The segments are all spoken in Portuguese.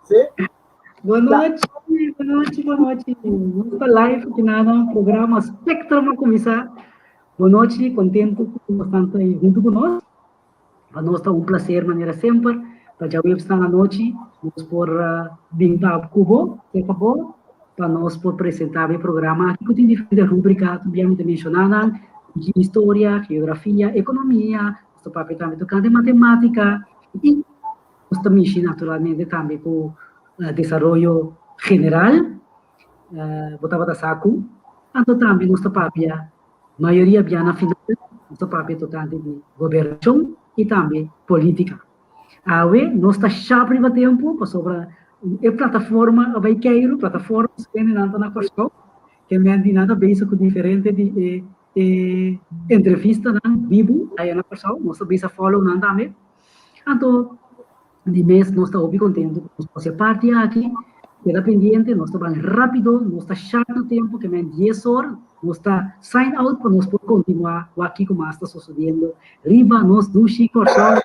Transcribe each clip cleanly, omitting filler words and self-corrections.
Sim? Boa noite, boa noite, boa noite. Vamos para live, que nada, um programa Spectrum a começar. Boa noite, contente que vocês aí junto conosco. Para nós está um prazer, maneira sempre. Para já estar à noite, vamos por vir para Cuba, se acabou, para nós por apresentar o programa aqui, que tem diferentes rubricas, obviamente mencionadas, de história, geografia, economia, nosso papel também tocando matemática, e nós também, naturalmente, também com desenvolvimento general, botava da saco, então também nosso papel, maioria bem na final, nosso papel tocante de governação e também política. Awe, nós está sempre a tempo, sobre a plataforma, vai cair, plataforma, que não na questão, que me andi nada bem com diferente de entrevista, não, vivo, aí na questão, nós também se follow, não também. Então, de mês, nós estamos bem contentes, nós fazer parte aqui, queda pendiente, nós estamos rápido, nós está chato o tempo, que me 10 horas, nós está sign out para nós poder continuar aqui como está sucedendo. Riba, nós, dushi, corção,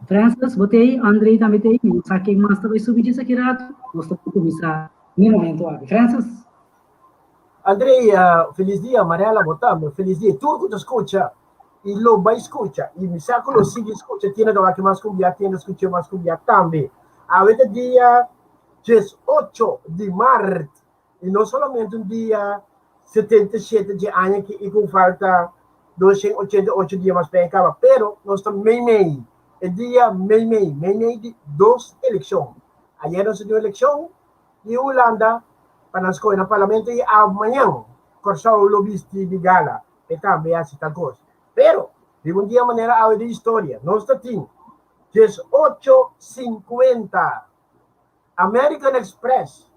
Francis, botei, Andrei também tem, não sei quem mais vai subir isso aqui rato, nós estamos começar no momento aqui. Francis? Andrei, feliz dia, Mariela, botamos, feliz dia. Tudo que escuta, e Loba escuta, e me saco lo sigue escuta, tiene do aqui mais cumbia, tiene escuta mais cumbia também. A vez dia 18 de março, e não somente um dia 77 de ano que e falta 288 dias mais para acabar, pero nós estamos meio, é dia meio de 2 eleições. Ayer nós tivemos eleição e Holanda para escolher no parlamento e amanhã cortar o lobista de gala e também assim tal coisa. Pero de um dia maneira a de história, nós temos 18:50 American Express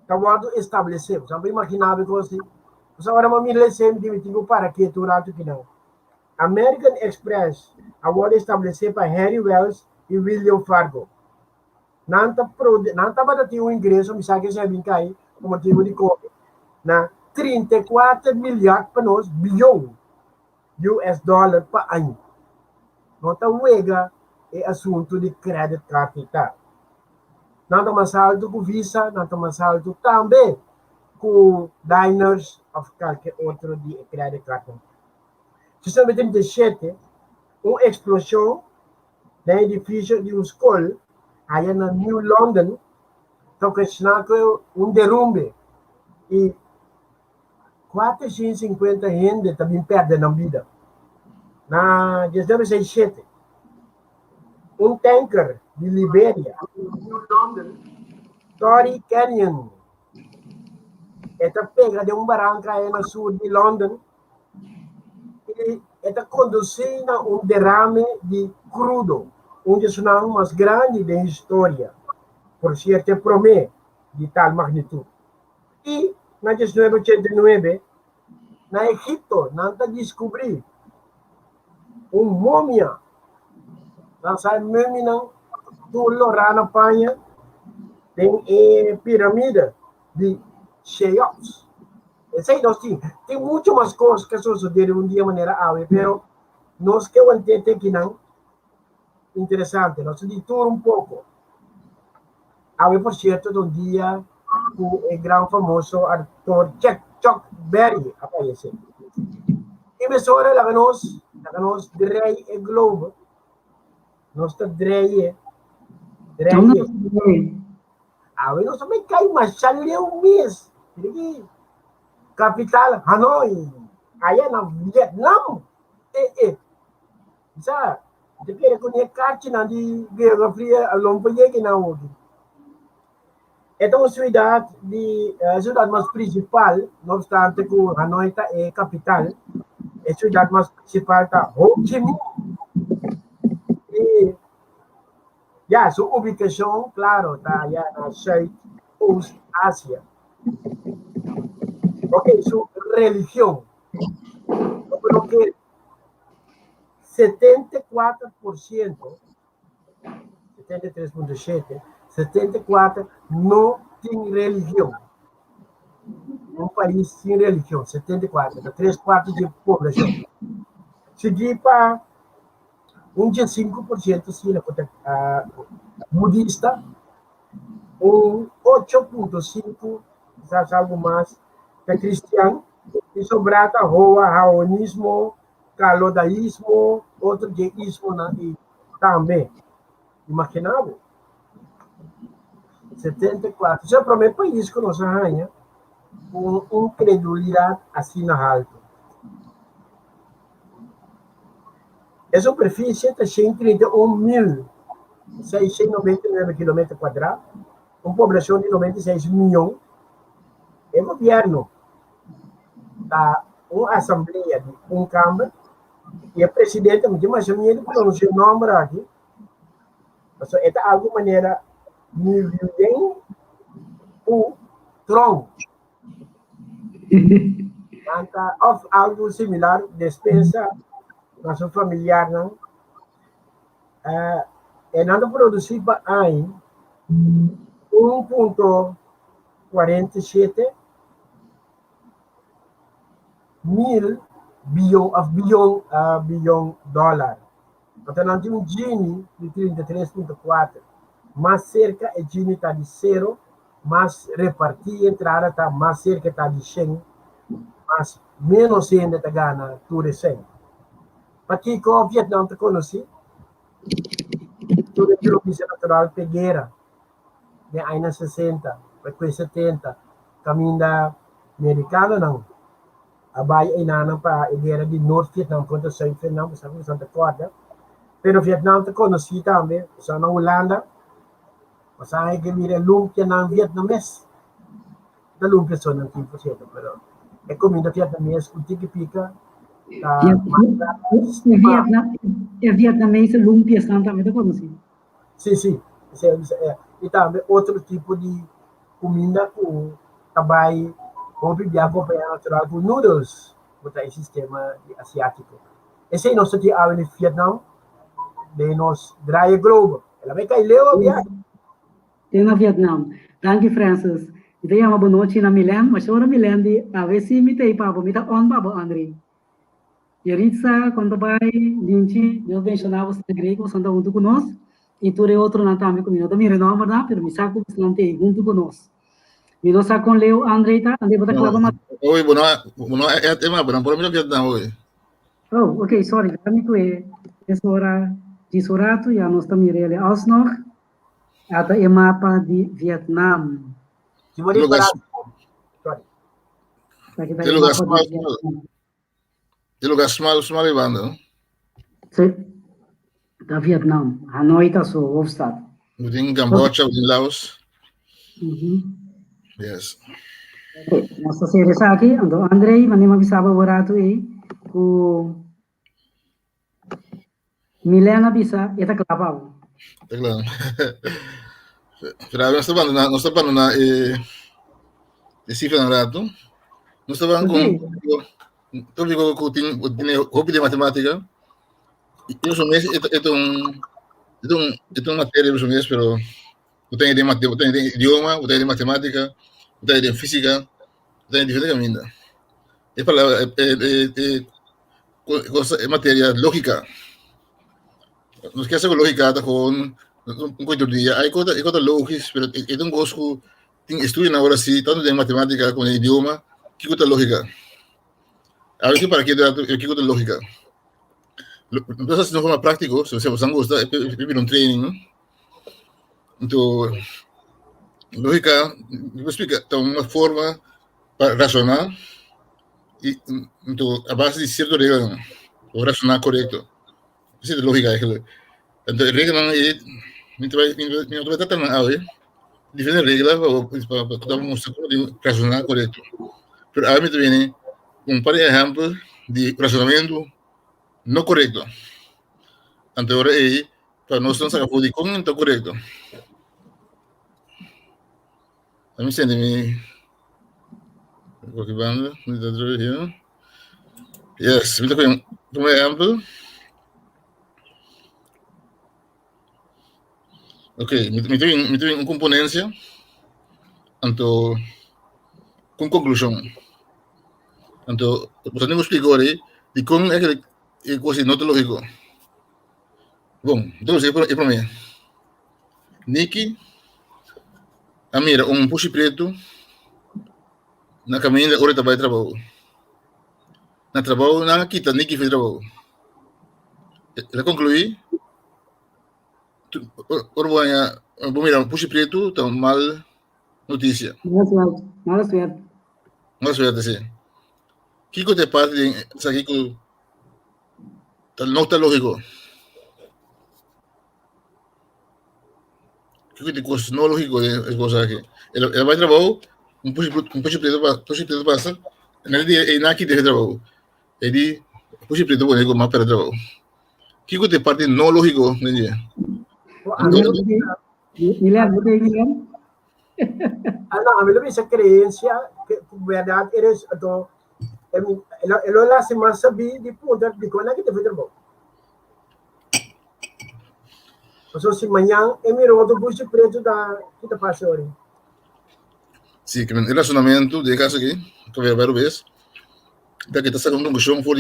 acabado de estabelecer. Você imaginava que assim, você agora me mira sempre digo para que tu rato que não. American Express acabou de estabelecer para Harry Wells e William Fargo. Não está para ter um ingresso, me sabe que já vem cair por motivo de Covid, na 34 milhões para nós, bilhão US dólar para ano. Não está uega é assunto de crédito capital. Não está mais alto com Visa, não está mais alto também com diners of qualquer outro de crédito capital. Justamente em 37, uma explosão no edifício de uma escola aí na New London, ocasionou derrumbe e 450 gente também perdem a vida. Na 1967, tanker de Libéria, New London, Torrey Canyon, pega de barranco aí no sul de London e conduzindo derrame de crudo, tsunami mais grande da história, por cierto, promete de tal magnitude. E, na 1989, na Egipto, não descobri múmia. Não sabe múmia, não. Tudo lá na Panha tem pirâmide de Cheops. Tem muito mais coisas que sucederam um dia de maneira áurea, mas nós que eu entendo que não. Interessante, nós de tudo pouco. Há, por certo, dia o grande famoso ator Chuck Berry apareceu. Emissora lá nós Drei e Globo. Nós está Drei. Nós também cai mais chaleu mês. Capital Hanoi. Aí na Vietnã. Sabe? Você quer conhecer de Guerra Fria, a Lompoia que não ouve. Então, a cidade mais principal, não obstante que Hanoi é capital, a cidade mais principal está Ho Chi Minh. E sua ubicação, claro, está na South Ásia. Ok, sua religião. Porque 74%, 73,7%, 74% não tem religião. Um país sem religião, 74%, 3/4 de população. Seguir para 5% sim, budista, un 8.5, quizás algo más, que cristiano, y sobrata roa, jaonismo, calodaísmo, outro deísmo também. Imaginável. 74. Isso é o primeiro país que nós arranha com incredulidade assim na alto. A superfície está 131.699 km quadrados, com população de 96 milhões. O governo está uma assembleia de Câmara e o presidente me diz, mas eu não pronunciei o nome aqui. Então, é de alguma maneira Milien o Tron. Of algo similar, despesa nosso familiar, não? E nada produzir para aí 1,47 mil bilhão dólares. Então, nós temos um Gini de 33,4. Mais cerca, o Gini está de 0, mais repartir, entrada está mais cerca, está de 100, mas menos ainda está ganhando tudo 100. Para que o Vietnã te conheci, tudo aquilo que é natural, pegueira, de ainda 60, depois 70, caminho da americana, não. A Bahia e Nana para a guerra de Norte Vietnã contra o Sul Vietnã, você sabe, Santa Corda. Pero o Vietnã te conheci também, só na Holanda, você sabe que mira lumpia na vietnamês. Da lumpia só não 5%, pero é comida vietnamês, o tique pica. Vietnamês lumpia também te conheci. Sim. E também outro tipo de comida com trabalho, como bebida acompanhada natural com noodles, botar esse sistema asiático. Esse é nosso dia no Vietnã, de nos dry globo. Ela vai cair leu a viagem. Tem na Vietnã. Danke, Francis. Então, eu boa noite na Milan, mas eu na Milan de a ver se me tem papo, me tá on papo, André. Yaritza, quando vai, Linchi, Deus mencionava você grego, Santa junto conosco, e tu é outro na também comigo. Também renova, né? Pero me saco bastante junto conosco. Me dou saco com Leo, André, tá? André, bota clava mais. Oi, boa é tema, não por mim Vietnã hoje. Oh, okay, sorry. Kami tu hora de Sorato, e nós também ele alsnog, até o mapa de Vietnã. Se você parar, sorry. Tem lugar small e banda. Sim, da Vietnã. Hanoi tá sua hoofdstad. Tem Camboja, tem Laos. Yes. Okay, nossa série aqui, então Andrei, mas não bisaba Sorato o Milena bisa, eta clapava. É claro. Pero nós estamos na cifra no rato. Nós estamos com hobby de matemática. Eu sou mesmo, é uma matéria, eu sou mesmo, pero eu tenho de idioma, eu tenho de matemática, eu tenho de física, eu tenho de diferente caminho. É matéria lógica. Nos que hacer lógica com um coito de dia. Aí coisa lógica, pero é um gosto que estudo agora sim, tanto de matemática como de idioma, que coisa lógica. A veces para que eu que coisa lógica. Entonces, de forma práctica, se você gosta, é um training. Então, lógica, eu vou explicar, então, uma forma para razonar, e então, a base de certa regra, o razonar correto. Isso é lógica. Então, a regra não é, não vai tratar nada, diferente regra para mostrar como razonar correto. Mas, a mim também, par de exemplos de racionamento não correto. Então, agora é, para nós não saber de como está correto. A mim sente-me... Qualquer banda, me dá outra vez. Yes, me dá um exemplo. Ok, me tem uma componência, então, com conclusão. Então, você não explicou aí de como é que coisa não é lógico. Bom, então, é para mim. Nikki, mira, pushi preto, na caminho da hora trabalho trabalho. Na trabalho, na kita, Nikki fez trabalho. Ela concluí, Urbana, mira, pushi preto, tá mal notícia. Mala suerte. Mas eu ia dizer, Kiko te parte de essa Kiko, não está lógico. Kiko te coisa não lógico é coisa aqui. Ela vai trabalhar, pushi preto passa, na dia na aqui de trabalho. Ele pushi preto bom, ele mais para trabalho. Kiko te parte não lógico, né dia. Milan, betul Milan? A mí lo dice creencia que verdad eres do elo la se más sabi di punto di kona que te fue trabalho. So si manhã é mi rodo pushi preto da kita passa ori. Sim, que o relacionamento de caso aqui, que vai ver o vez, da que está sacando um chão for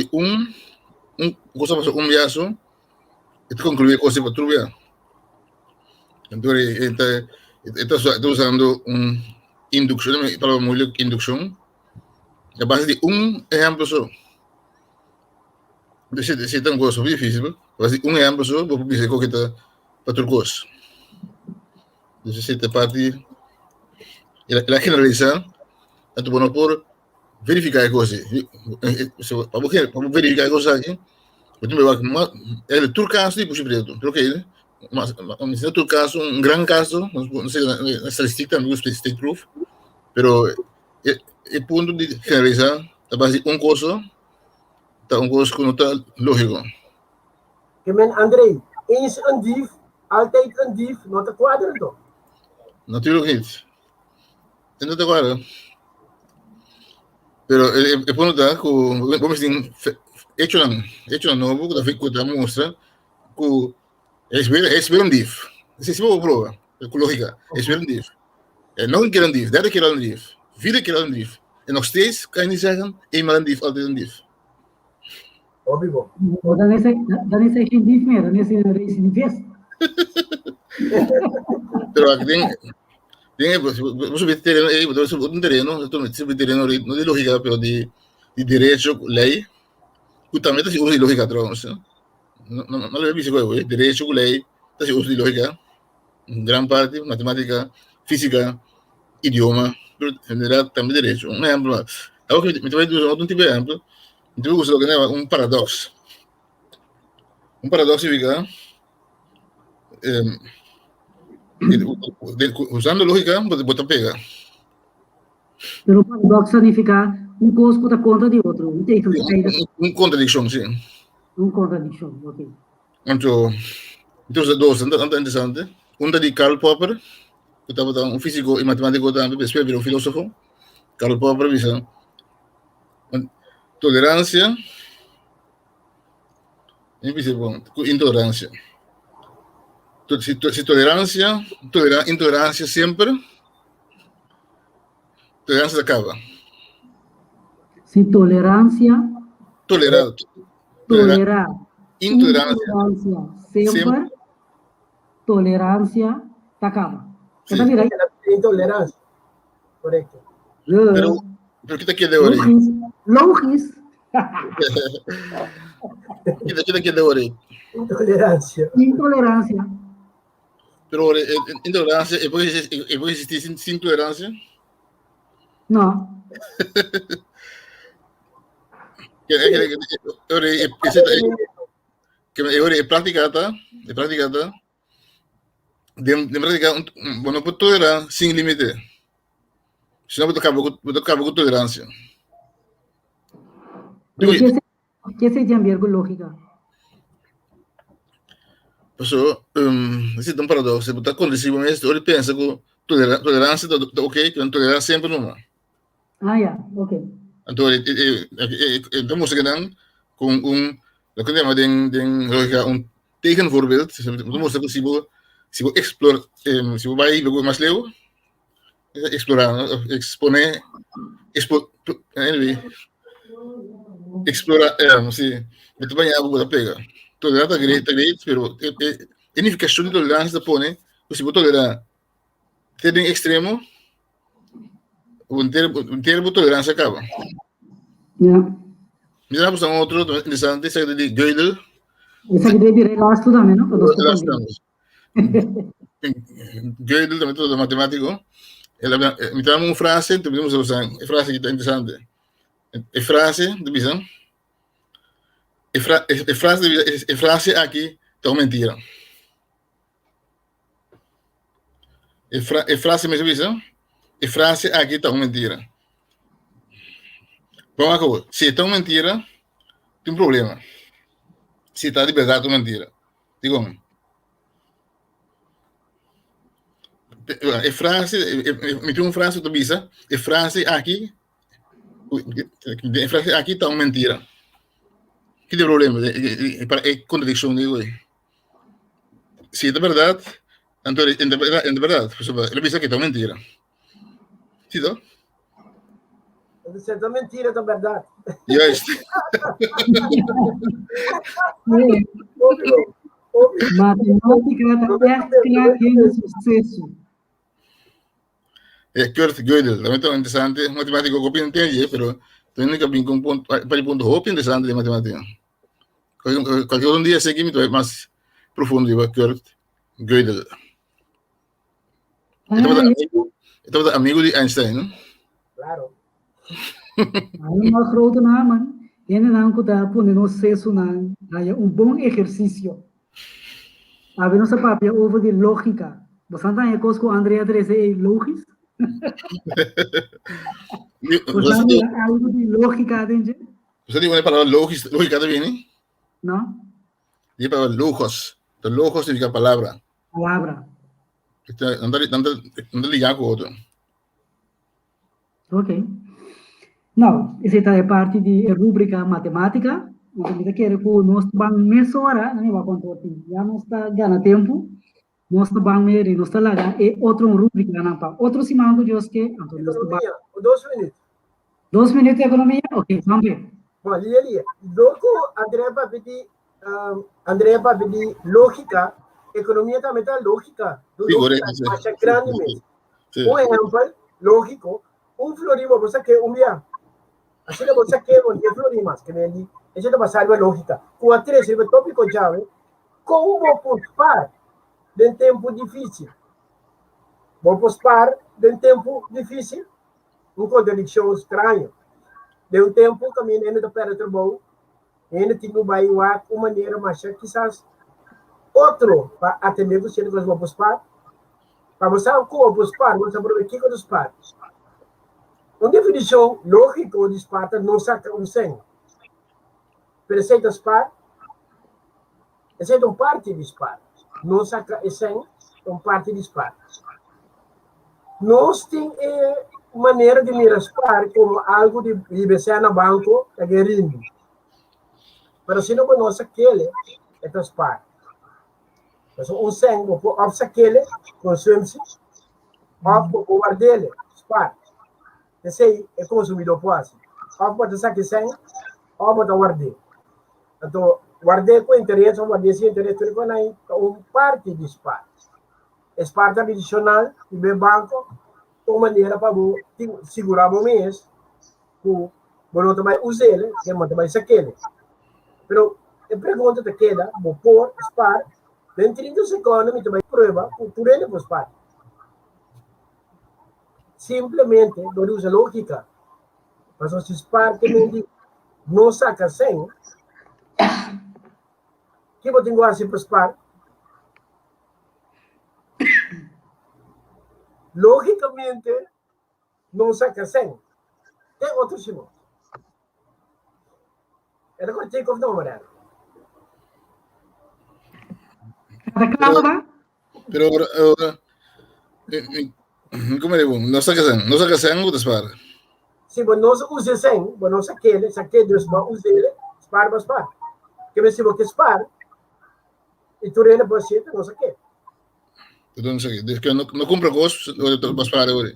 coisa passou viaço, e te concluir coisa para trubia. Então, está usando indução, para muito indução, a base de exemplo só. Se tem coisa difícil, base de exemplo só, vou dizer que está para outra coisa. Então, se te parte, ela generaliza, tanto bom por verificar a coisa. Para verificar a coisa aqui, eu tenho que ver, é o caso de puxar preto, pelo que ele, mas no outro caso, grande caso, não sei na estatística, não sei state proof, pero é ponto de generalizar, a base de coisa, tá coisa que não está lógico. Que men Andrei, eens een dief, altijd een dief, não te quadra então. Natuurlijk niet. En dat agora. Pero é ponto da que vamos dizer, hecho novo, que da fica da mostra, que é um dief. Se se prova, com lógica, é um dief. Nog een keer een dief, derde keer een dief, vierde keer een dief. En nog steeds kan je niet zeggen, eenmaal een dief, altijd een dief. Óbvio. Dan is hij geen dief meer, dan is hij een recidivist. Pero aqui tem você vê terreno aí, você vê um terreno, você vê terreno não de lógica, pero de direito, lei, que também se usa de lógica, não é isso que direito, lei, se usa de lógica, grande parte, matemática, física, idioma, pero en general também direito. Exemplo, agora que me vai usar outro tipo de exemplo, então eu uso um paradoxo. Um paradoxo significa usando lógica, você pega. Pero paradoxo significa coisa por conta de outro. Contradição, sim. Contradição, ok. Então, dois interessantes. De Karl Popper, que estava físico e matemático também, depois virou filósofo. Karl Popper disse tolerância e intolerância. Se intolerância sempre, tolerância acaba. Se tolerância, tolerar, intolerância sempre, tolerância acaba. Está bien, intolerância, correto. Pero ¿qué te quiere de ahora? Logis. ¿Qué te quiere de ahora? Intolerância. Pero intolerancia, ¿puede existir sin tolerancia? No. Que práctica de praticar, bueno, puedo tolerar sin límite. Si no, puedo acabar con tolerancia. ¿Qué se llama lógica? Pessoal, existe um paradoxo. Você está condicido, mas ele pensa que tolerância está ok, que não tolerar sempre não. Ok. Então, então você quer com lo que chama de lógica, tegenvoorbeeld. Você mostra que se você explora, se você vai ver mais leu, explorar, exponer, explorar, se você vai algo da pega. Tolerância é great, pero a unificação de tolerância pone se botou era ter em extremo, um termo tolerância acaba. Yeah. Mira, pues outro interessante, esse de Gödel, Essa que deve ir lá estudar, não? Para nós lá também. estamos. Gödel também todo matemático. Me dá uma frase, então podemos usar a frase que está interessante. A frase, de visão. A frase aqui está mentira. A frase mesmo visão. A frase aqui está mentira. Vamos acabar. Se é tão mentira, tem um problema. Se está de verdade ou mentira. Digo, a frase, me tem uma frase que avisa, a frase aqui está uma mentira. Que tem problema? É contradição, digo. Se é de verdade, então é de verdade. Ele avisa que está uma mentira. Sim, não? Você é mentira, é verdade. Yes. Matemática é tem sucesso. É Kurt Gödel, também tão interessante. Matemático que eu entendi, mas tem que vir com um ponto, para o ponto muito interessante de matemática. Qualquer dia seguir me mais profundo de Kurt Gödel. Estava amigo de Einstein, não? Claro. Aí nós grote namen, ene não kuta pune no sucesso não, aí bom exercício. Abi nossa papia over de lógica. Você não é coisa com Andrea Teresa é lógico? Você tem algo de lógica dentro? Você tem uma palavra lógica também, né? Não? Tem a palavra logos. Então, logos significa palavra. Palavra. Não ligar com o outro. Ok. Não, essa é parte de rubrica matemática. Então, eu quero que nós vamos meia hora, não vai contar aqui. Já não está ganhando tempo. Nós vamos meia, nós está lá, é outra rubrica, não para. Outro simango de que Economia, 2 minutos. 2 minutos de economia? Ok, vamos ver. Bom, ali. Doco, Andrea para pedir lógica, economia também está lógica. Mas é grande mesmo. Um exemplo lógico, florima, você quer dia. Assim que você quer florimas, que vem ali. Essa é uma salva lógica. Com a 3, o tópico chave, como pospar de um tempo difícil. Vou pospar de um tempo difícil, uma contradição estranha. De um tempo também ainda para trabalho, ainda tem no bairro uma maneira, mas quizás outro para atender você que vou pospar. Para você como pospar, você aprove que pospar. Uma definição lógica de Esparta não saca um sem. Preceito Esparta, essa é uma parte de Esparta. Não saca sem, uma parte de Esparta. Nós temos maneira de mirar Esparta como algo de IBC no banco, é guerrindo. Mas se não conhece aquele, é Esparta. Então, sem, vou aquele, consome-se, vou guardar ele, Esparta. Esse é consumidor quase. Ou pode ser que sem, ou pode guardar. Então, guardar com interesse, ou guardar sem interesse, tudo é uma parte de Esparta. Esparta adicional, de banco, uma maneira para segurar o mês, que não também usar ele, que não também aquele. Mas a pergunta que queda, vou pôr Esparta, dentro de 30 segundos, me também prova, por ele para Esparta. Simplesmente não usa lógica. Mas se Esparta não saca sem, que eu tenho assim para Esparta? Logicamente, não saca sem. Tem outro sinal. Era com o take-off não, Mariana. Pero ahora, ¿cómo digo? No saca sen, o dispara. Se você usa sem, você saque dos usa ele, dispara. Que se você dispara, e tu ele você não saque. Então, não sei, diz que não compra costos, ou dispara agora.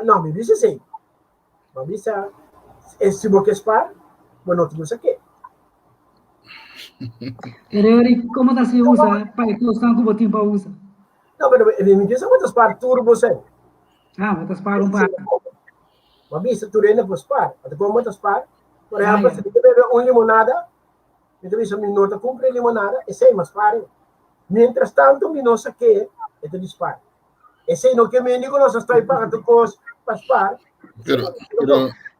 Não, me diz assim. Me diz, se você dispara, você não saque. Pero como se usa? Para que os tanques botem para usar. Não, mas ele me disse muitas partes turbo, você. Ah, muitas para um par. Uma vista turena para par. Até com muitas partes. Por Ah, exemplo, yeah. se você beber limonada, então isso me nota compra limonada, esse é mais pare. Mientras tanto, me nossa que é dispara. Esse não que me digo, nós está para tu cos para par. Pero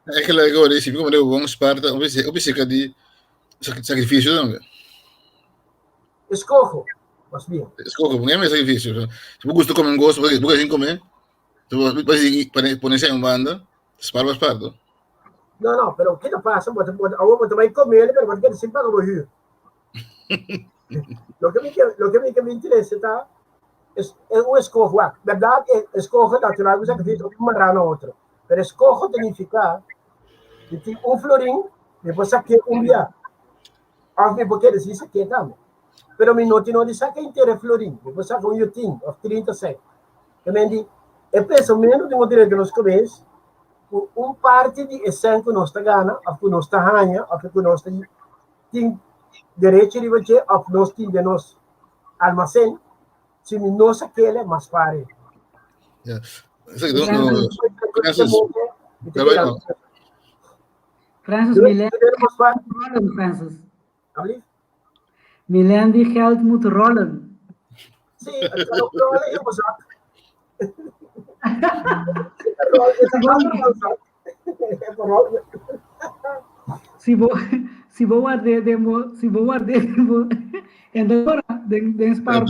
é que agora, esse como eu vou Esparta, o que de sacrifício, não? Escojo, mas bem. Escoge, porque é sacrifício. Se você gosta de comer um gosto, porque assim comer, para ponerse em banda, Esparta. Não, não, pero o que passa? Agora vai comer, pero você quer sempre pagar o rio. Lo que me interessa, tá? É um escojo. Verdade, escojo natural, você acredita que uma rana ou outra. Pero escojo significa que tem florim, depois aqui dia. Ao mesmo porque eles isso aqui também. Pero mi não diz que inteiro florim. Depois saca yutim, of 37. Também diz, é pensamento de um direito que nós comemos, parte de essência que nós está ganhando, ou que nós está ganhando, ou que nós tem direito de fazer, ou que nós tem de nos armazém, se nós aquele mais pare. Francis, Milan die geld moet rollen. Sim, het kan ook rollen in mijn zak. Se vou arder, agora, de spar.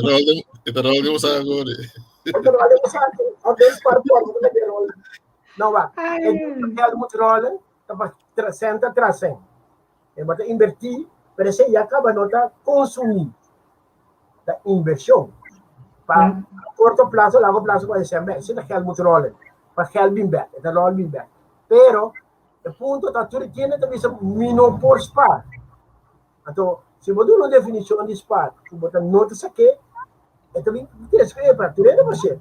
Ito rol de usa agora. Ito rol de usa agora. Spar po, não vai. É muito rollen, senta atrás. É para invertir, para ser já acaba nota consumir. Da inversão. Para curto prazo, largo prazo pode ser bem. Se não quer muito rollen, para quer bem bem, é rol bem bem. Pero o ponto da tudo tiene também se mino por spar. Então, se você uma definição de spar, você nota isso aqui, é também que escrever para tudo é você.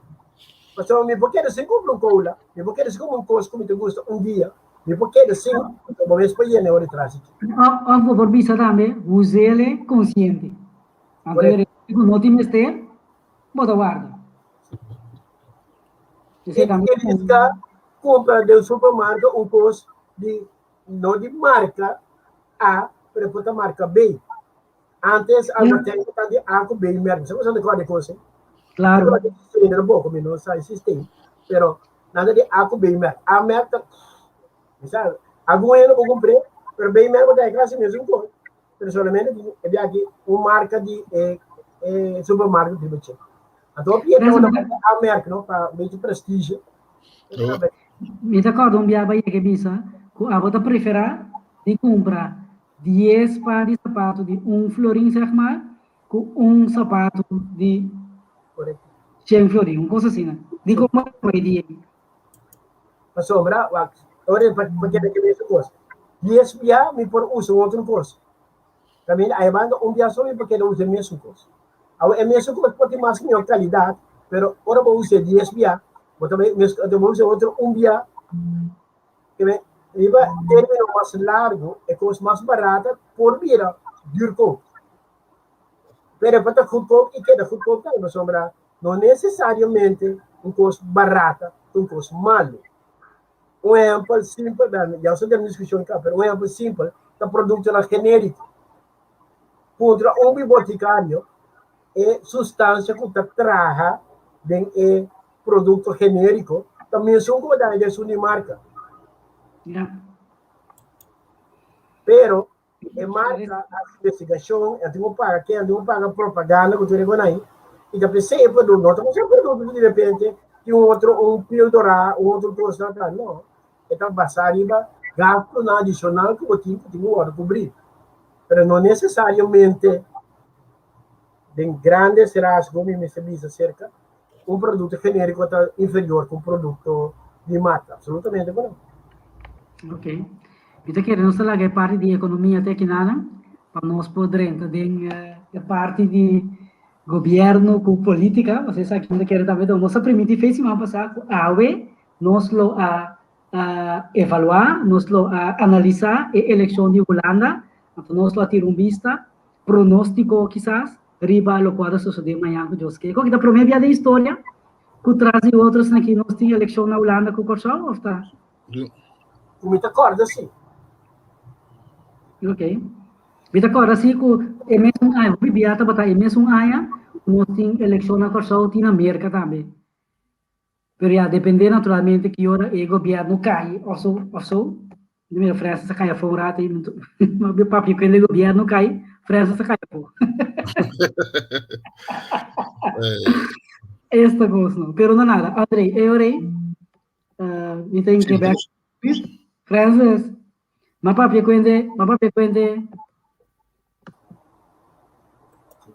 Mas eu me porque assim compro um cola, me porque assim como um coisa como te gosta dia, me porque assim, eu vou escolher na hora de trás. Of por visa também, use ele consciente. Então, não te mester, bota guarda. Ele compra do supermercado um coisa de não de marca A, pero puta marca B. Antes, a matéria está de A com B mesmo. Você não sabe qual é. Claro. Era bom, como não sai sistema. Pero nada de A com B mesmo. A merda, sabe? Algum eu não comprei, pero B mesmo da classe mesmo coisa. Pero solamente é aqui uma marca de supermercado de você. Então, a merda, não para meio prestígio. Me recordo dia aí que bisa, a bota preferar de comprar 10 pares de sapato de florim, zeg maar, com sapato de 100 florim, coisa assim, né? De como foi dia. Mas sombra, agora para que ver essa coisa. 10 dia me por uso outro coisa. Também aí manda dia só me porque não usa mesmo coisa. A mesma coisa pode ter mais melhor qualidade, pero ora vou usar 10 dia, mas também vou usar outro dia que me iba término mais largo e coisa mais barata por vira durco. Pero para futebol e queda futebol tá, mas sombra, não necessariamente coisa barata, coisa malo. Exemplo simples, já só temos discussão cá, pero exemplo simples, da produto genérico. Contra bibliotecário é substância que traga de produto genérico, também são coisas de sua marca. Pero, marca a investigação, eu tenho paga propaganda, que eu tenho aí, e da PC é produto, não estamos sem produto, de repente, que píldora, outro coisa, não. Então, basar gasto na adicional que eu tenho que cobrir. Pero não necessariamente de grandes rasgos, me serviço cerca, produto genérico está inferior com produto de marca. Absolutamente não. Ok. Kita queremos falar que parte de economia tecnana, para nós podermos ter parte de governo com política, vocês aqui não querem também, então, nossa primeira fez semana passada, nós lo evaluar, nós lo analisar a eleição de Holanda, então nós lo tirar vista, pronóstico quizás, riba lo quadro sucedeu amanhã com Josque. Qual que tá promédia de história? Que traz e outros aqui nós tem eleição na Holanda com o Corsão, ou tá? Muita corda, sim. Ok. Bita agora assim que é mesmo o bibiata bata é mesmo aia, nós tem eleição na Corsão tem na América também. Pero já depende naturalmente que hora o governo cai, ou so, minha França cai fora e meu papi quando o governo cai, França cai fora. Esta coisa não, pero não nada. Andrei, eu orei, me tem Quebec, França, mas papi quando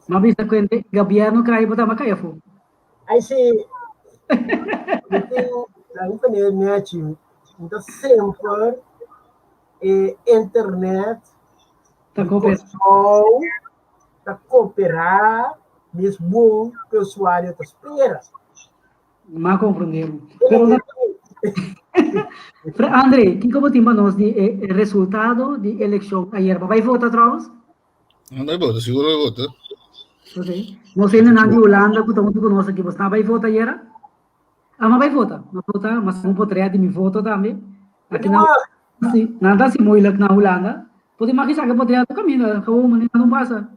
mas bisa quando governo cai, bota mas cai fora. Aí se na internet, então sempre internet, Tá cooperando. Tá cooperar, mesmo que o usuário tá espera. Mas compreendemos. Pero não. André, que como timba nós de resultado de eleição ayer, vai votar atrás? Não vai votar, seguro vai votar. Ok. Nós ainda não de Holanda, que estamos com nós aqui, você não vai votar ayer? Ah, mas vai votar. Não votar, mas não poderia de me votar também. Aqui não, nada se moila na Holanda. Pode mais que poderia do caminho, como menina não passa.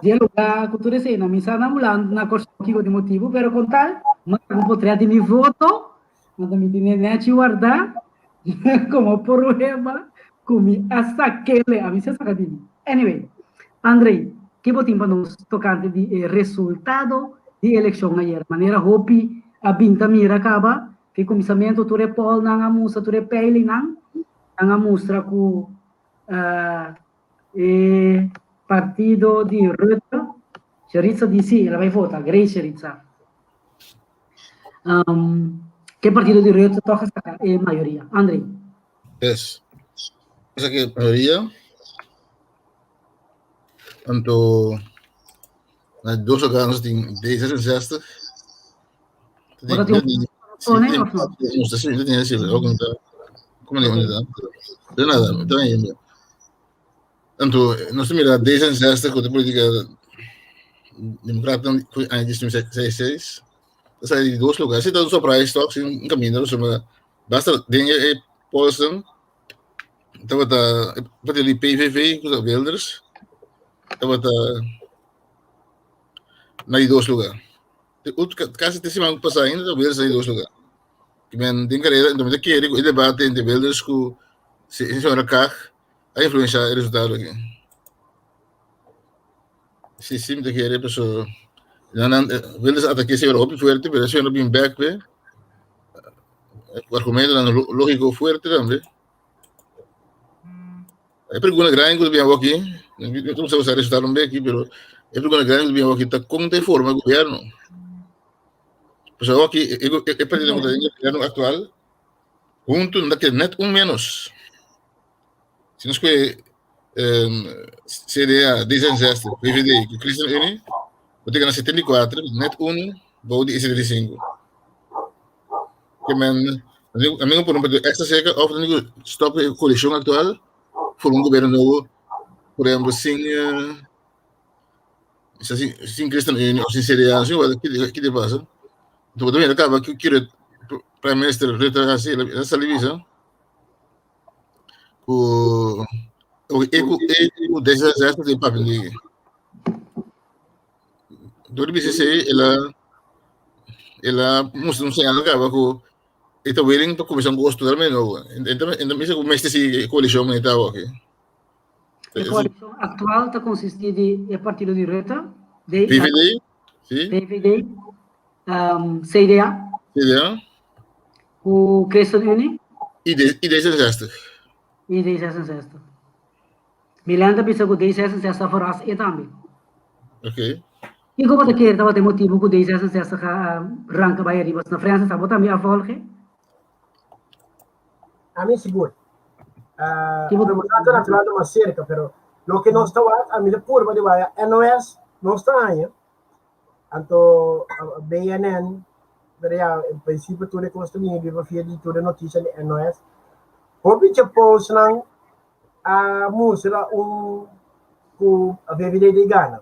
Dialogar com tudo isso, na missa na Holanda, na coisa que de motivo, pero com tal, mas não poderia de me voto, não me tinha nem a guardar, como problema, comi hasta aquele, a mim se saca de mim. Anyway, Andrei, que botim para nós tocante de resultado de eleição ayer, maneira hopi a binta mira acaba, que começamento tu repol na musa tu repele na mostra com partido de Rutte, Sharitza disse, ela vai votar, Grace Sharitza. Que partido de Rutte toca sacar? É maioria. Andrei. Yes. Esa que mayoría, tanto nas duas organos de 66. Agora tem Como é de nada, então é tanto nós temos a 66 com a política democrata em 2066. Essa é de dois lugares. Se dá só para isso, um caminho, basta dinheiro e posição. Então para ali PVV com os Wilders. Então na dois lugares. Caso te semana passada ainda, Wilders na dois lugares. Que men tem carreira, então me quer o debate entre Wilders com se senhora Kach a influenciar o resultado aqui. Se sim te quer pessoa Wilders ataque a Europa fuerte, pero se não bem back o argumento lógico fuerte também. É pergunta grande que eu aqui, não sei se o resultado bem aqui, pero é pergunta grande que eu aqui tá como tem forma o governo. Pessoal aqui é partido do governo atual, junto naquele net menos. Se nós que CDA 16, PVD, que Christian Uni, vou ter que na 74, net 1, vou de 75. Que men, amigo por um período extra seca, oferta stop a coalição atual, for um governo novo, por exemplo, sem Christian Uni ou sem CDA, assim, o que te passa? Então, também acaba que o Prime Minister retrasar essa televisão, o desastre de papel. Do BCC, ela não sei acaba com esta willing para começar gosto também não. Então me se começa essa coalição que está aqui. A coalição atual está consistindo de partido de Rutte, de PVD, sim. PVD, CDA, o Christian Uni e desastre. E 16. Milanda bisa ko 16 for us e também. Ok. E como te quer estava de motivo ko 16 ka rank ba arriba na França estava também a volge. A mim seguro. Remontado natural de uma cerca, pero lo que não está a mim curva de vai NOS não está aí. Então BNN, em princípio tudo que nós também viva via de toda notícia de NOS. Hobi che post nang musila com a VVD de Ghana.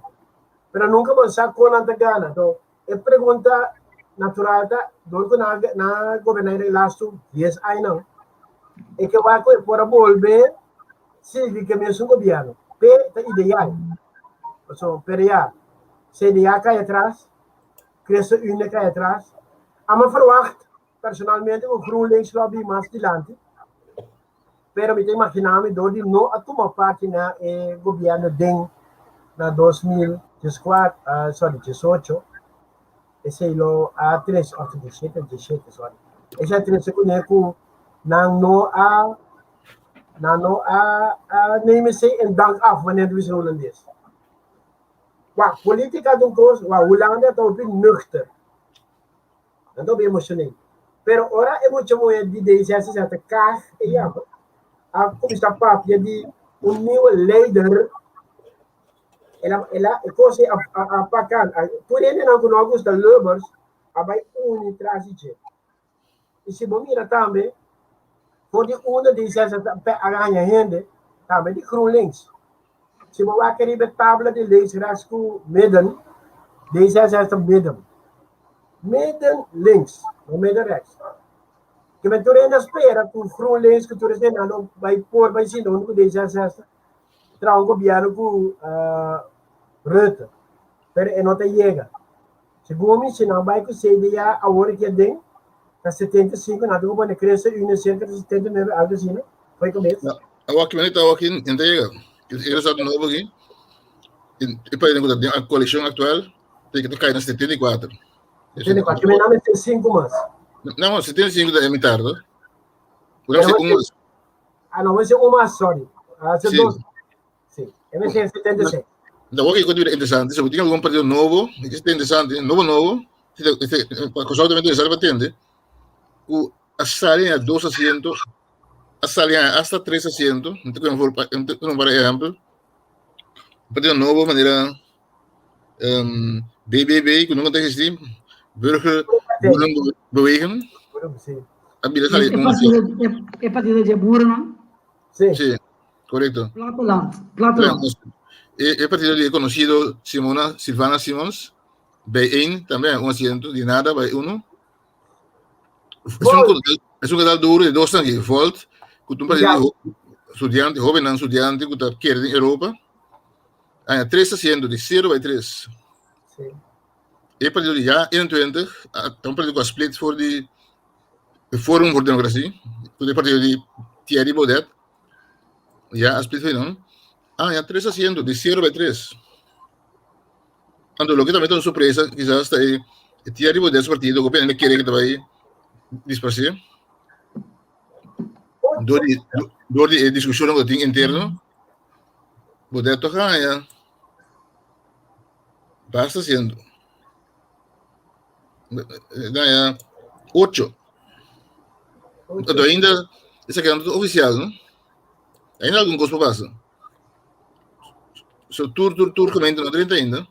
pero nunca pensar con la gana. Entonces, es pregunta natural, donde na governar el lasto 10 años, es que va a poder volver, sí, que me es un gobierno, pero es ideal. Pero ya, CDA cae atrás, Cresta Unie cae atrás. A me verwacht, personalmente, o GroenLinks lobby más adelante, pero me imaginava door die no a tomar parte na governo DEM na 2014, sorry, 18, esse lo a 3, 8, 17, 17, sorry. Esse é 3 com na no a nemen ze en dank af wanneer we zo Hollandees. Wa politica doen koos, wa Hollanda está bem nuchter. Dan ben emocioneel. Pero ora é muito moe die deze essa te kaag e ja. Como está papo de nieuwe leider ela coisa a pacan por ele não com alguns da lovers abai transitie e se bom mira também por de uma de essas a ganha rende também de GroenLinks se bom vai querer tabela de leis rasco midden deze essa midden links ou midden rechts que me tu ainda espera com GroenLinks que tu não vai sim não com deze essa trago governo com Rutte, pero não te chega. Segundo me, se não vai que seja já a hora que tem, tá 75, nada como na cresce uma cerca de 79 algo assim, né? Foi começo. Agora que está aqui, não chega. Ele está de novo aqui. E para ele a coleção atual tem que cair na 74. 74, que me nome é 5 mais. Não, 75 da metade. Não, não, vai ser uma, sorry. Ser dois. Sim, é 76. Da ook ik interessante, se tinha algum partido novo, isso é interessante, novo, consulta interessante para entender. O a salinha 2 asientos, a salinha hasta 3 asientos, então por exemplo, partido novo, maneira BBB, que nunca existe, Burger Beweging. É partido de burro, não? Sim, correto. Plateland. El partido de conocido Silvana Simons, B1 también, un asiento de nada, B1. Es un canal duro de 2 años, Volt, con un partido estudiante, joven estudiante, que quiere en Europa. Hay 3 asientos de 0 by 3. Sí. El partido de ya 21, un partido que split voor de Forum voor Democratie, el partido de Thierry Baudet, ya split voor hem. Ya 3 asientos, de 0 by 3. Ando, lo que también es una sorpresa, quizás está ahí, Thierry Baudet esse partido, que ele quiere que te vaya a dispersar. Door die discussie que tem interno, Baudet toca ya. Basta haciendo. Ya 8. Entonces, ainda, está quedando oficial, ¿no? Ainda algum coisa passa. So, tour, comenta no 30 ainda.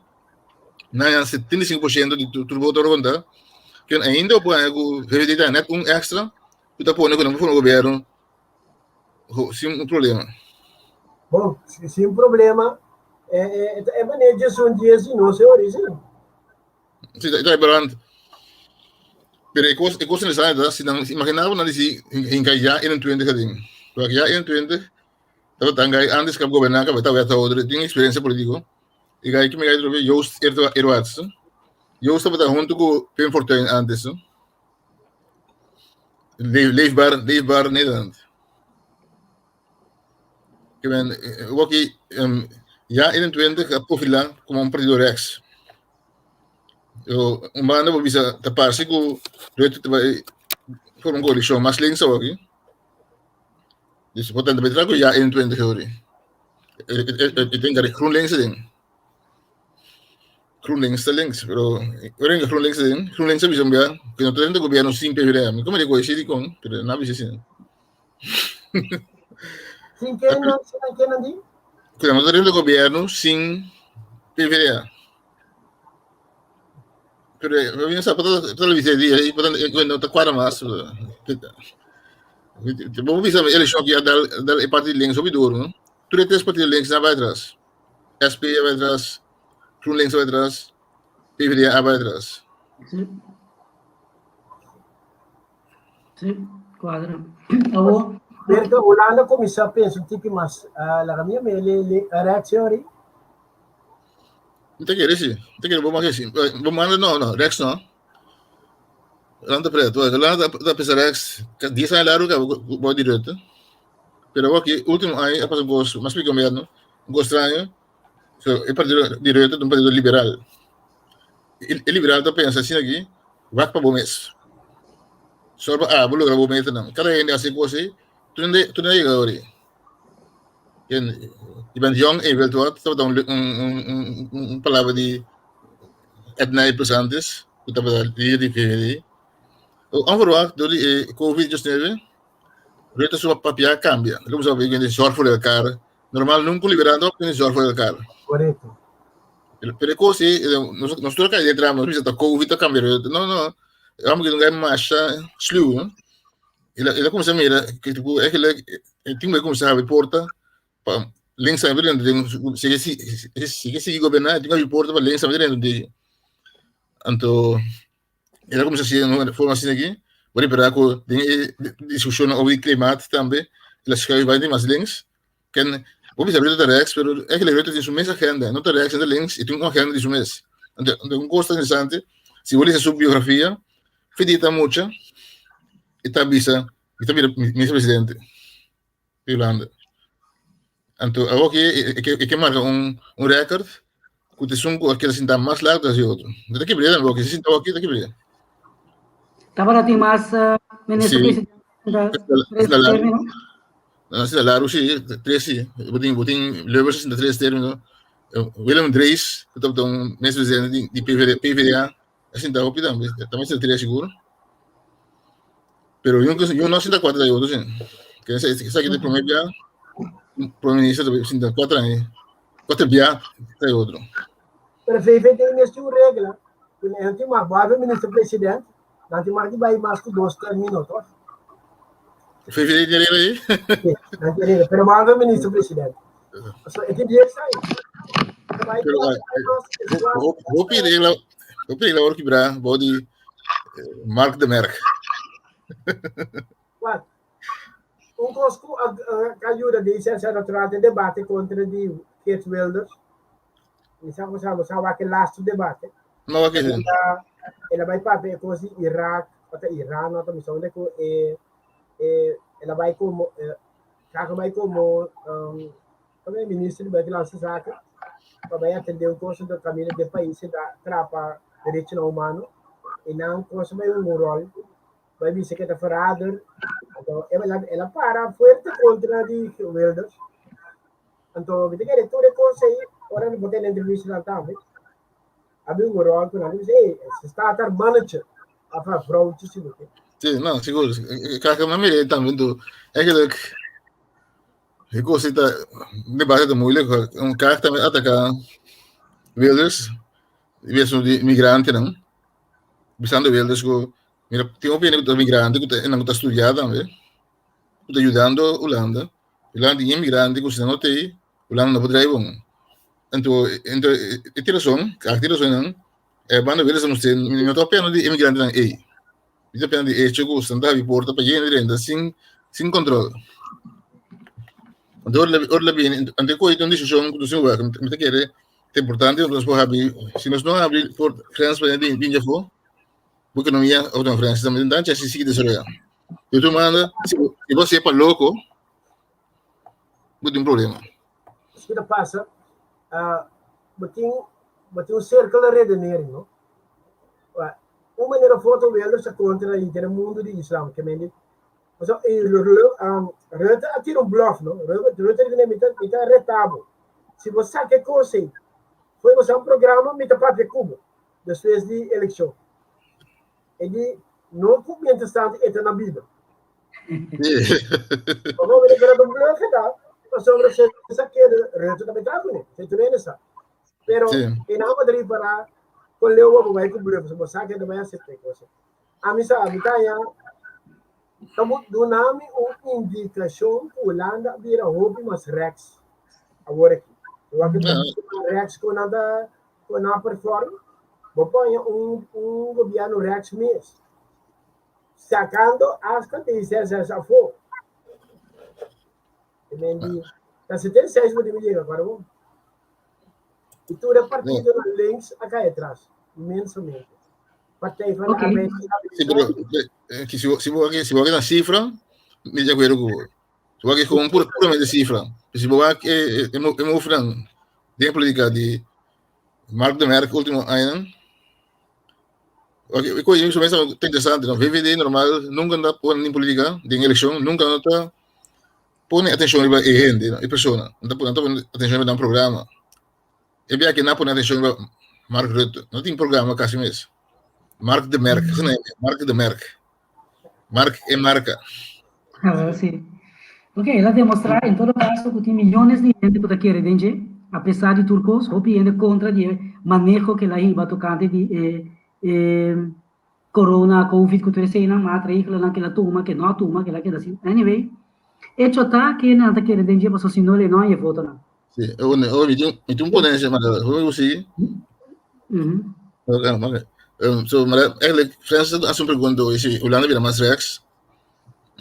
Na 75% de tudo voto ronda. Que ainda põe o veriditar net extra. Que tá pondo quando for no governo. Sem problema. Bom, sem problema. É maneira de um dia assim, não sei origem. Sim, tá liberando. Pero é coisa necessária, se não imaginava não disse em que já 21 kading. Porque já 21 Tapi tanggai antes kap gobernar kap tahu ya outra tinha experiência político e gai que me gai trobe Joost Eerwaarts Joost estava junto com Pim Fortuyn antes Leefbaar Nederland que ben ook ja 21 kap profilar como partido rechts banda bisa tapar-se com Rutte vai for coalição mais links aqui. Dus wat dan betreft ja 21 euro. Ik denk dat ik GroenLinks ding. GroenLinks de links, pero waarin ik GroenLinks ding? GroenLinks bisa mbia, que no tiene gobierno sin PVDA. Como digo, esse con, pero na bisa sin. Sin que não di? Que no tiene gobierno sin PVDA. Pero eu vi essa televisão aí, quando tá quase mais. Vamos ver se ele choque a partir links op duro, não? Tudo é partido links na vai atrás. SP vai atrás, GroenLinks vai atrás, PvdA vai atrás. Sim. Sim, quadra. Avo, Perché Holanda comincia a pensare tipo mas la mia le reazioni Não tem que ir, sim. Não tem que ir, vamos aqui, sim. Vamos andar, não, Rex não. Holanda preto, Holanda tá pensando Rex, 10 anos lá, vou direto. Pero aqui, último ano, é para um gosto, mas fica mesmo, um gosto estranho, é partido direito de um partido liberal. E liberal tá pensando assim aqui, vai para bom mês. Só para, vou lograr bom mês, não. Cada ano assim, coisa, tu não é agora. Je bent jong en je wilt wat, dat een palavra die etna interessant is. Dat we die VVD. Onverwacht door die COVID-19, weet je zo papia cambia. Como sabe que zorg voor elkaar. Normaal nunca liberado que zorg voor elkaar. corretto. Pero così, nosotros acá entramos, nos COVID cambia. No, vamos que não ganha marcha, sluw. Ele começa a mirar, que tipo, é que ele tem que começar a abrir porta, links aan iedereen. Sige gobernar, tinha reporta para links aan iedereen de anto era como se hacía de forma assim aqui, vou esperar com discussão over klimaat também, elas schuiven bij mais links, ken vou pensar de rechts, pero é que ele tem sua mesma agenda, não tá rechts, não links, e tem uma agenda de sua mês. Então um gosto interessante, se você sua biografia, fedita mucha, e tá bisa, e tá vice-presidente de Holanda. Então, aqui que marca recorde, que te aquele assim, mais largo do que o outro. Não que brilha, porque se sentou aqui, tem que brilhar. estava na mas ministro Sim. presidente termino. Assim, largo, sim, 3, sim. Botem Leuven 63 termos. Willem Drees, que está um vice-presidente de PvdA, assim, está rápido também se 3 seguro. Pero eu não sinto 4 de outro, sim. Que essa aqui de primeiro primeiro-ministro de 4 anos. 4 dia, tem outro. Pero VVD tem uma regra, que a gente marca o ministro-presidente, a gente marca vai mais que 2 terminos, tá? VVD tem aí? Sim, a gente pero marca o ministro-presidente. Então, é que dia sai. Vou pedir lá hora que bra, body Mark de Merck. What? Conosco a ajuda de licença natural de debate contra de Geert Wilders. Sabe aquele last debate. Não aqui. Ela vai para coisa Iraque, até Irã, outra missão de ela vai como também ministro de Baixo Saca, para atender o curso do caminho do país da trapa direitos humanos e não curso vai rol vai me secretário Ferrader. Então ela para forte contra de Wilders. Então me diga todo o conselho ora não botar na entrevista lá também abriu rol com ela diz se está a estar manager a fraude sim. Sim, não, seguro. Cara, mas mire também do é que coisa está debate de mulher, um cara também ataca Wilders, mesmo de migrante não. Visando Wilders go mira, tem uma opinião do migrante que não está estudando também. Está ajudando Holanda. Holanda é imigrante que se não tem, Holanda não pode ir bom. Então, a tiração não é banda Wilders não tem, não está apenas de imigrante não é. Isso apenas de hecho que está a porta para gente renda sem controle. Então, ora bem, ante coisa de discussão do seu work, me quer é importante nós podemos abrir, se nós não abrir por França para de vinha for, porque não ia outra França também dá chance de desarrollar. Eu tô mandando, se você é para louco, não tem problema. O que passa, botem um cerco de redeneiro, não? Uma maneira foto Wilders contra o mundo de Islam, que me então, Rutte atira bluff, não? Rutte é retável. Se você sabe que coisa, foi você programa me para Cuba, depois de eleição. Ele não foi interessante é na Bíblia. Vamos ver que o bluff dá, mas sobre essa que Rutte também tá com, você treina essa. Pero em Madrid para com Leo vai com bluff, você sabe que não vai aceitar coisa. A mim sabe, tá já estamos dando uma indicação que a Holanda vira hobby, mas Rex. Agora aqui. Eu acredito que Rex com quando não performa, vou pôr governo reax mês, sacando as condições a fogo. Tá se tem 6 de me agora, bom. E tudo é partido na links a cair atrás, imensamente. Partei para Ok. Sí, pero que si vos na cifra, me de acuerdo com se vos com puramente cifra, se vos é ofran de política de Mark de Merck último ano, eu conheço isso mesmo interessante, não VVD normal nunca anda por em política de eleição, nunca anda põe atenção para gente, a pessoa, não põe atenção para um programa. É bem que não põe atenção para Mark Rutte, não tem programa quase mesmo. Mark de Merck, Mark de Merck. Mark é marca. Sí. Ok, ela demonstrar, em todo caso, que tem milhões de gente que quer entender, apesar de turcos, opinião contra o manejo que ela iba tocando de corona, covid, que tu sei na matra, e que ela toma, que não toma, que ela quer assim. Anyway, hecho está que não quer entender, mas se não, ele não é voto, não. Sim, eu me tenho ponência, mas eu sei. So, maar eigenlijk, Frans, als een pergunta, is Holanda weer mais rechts.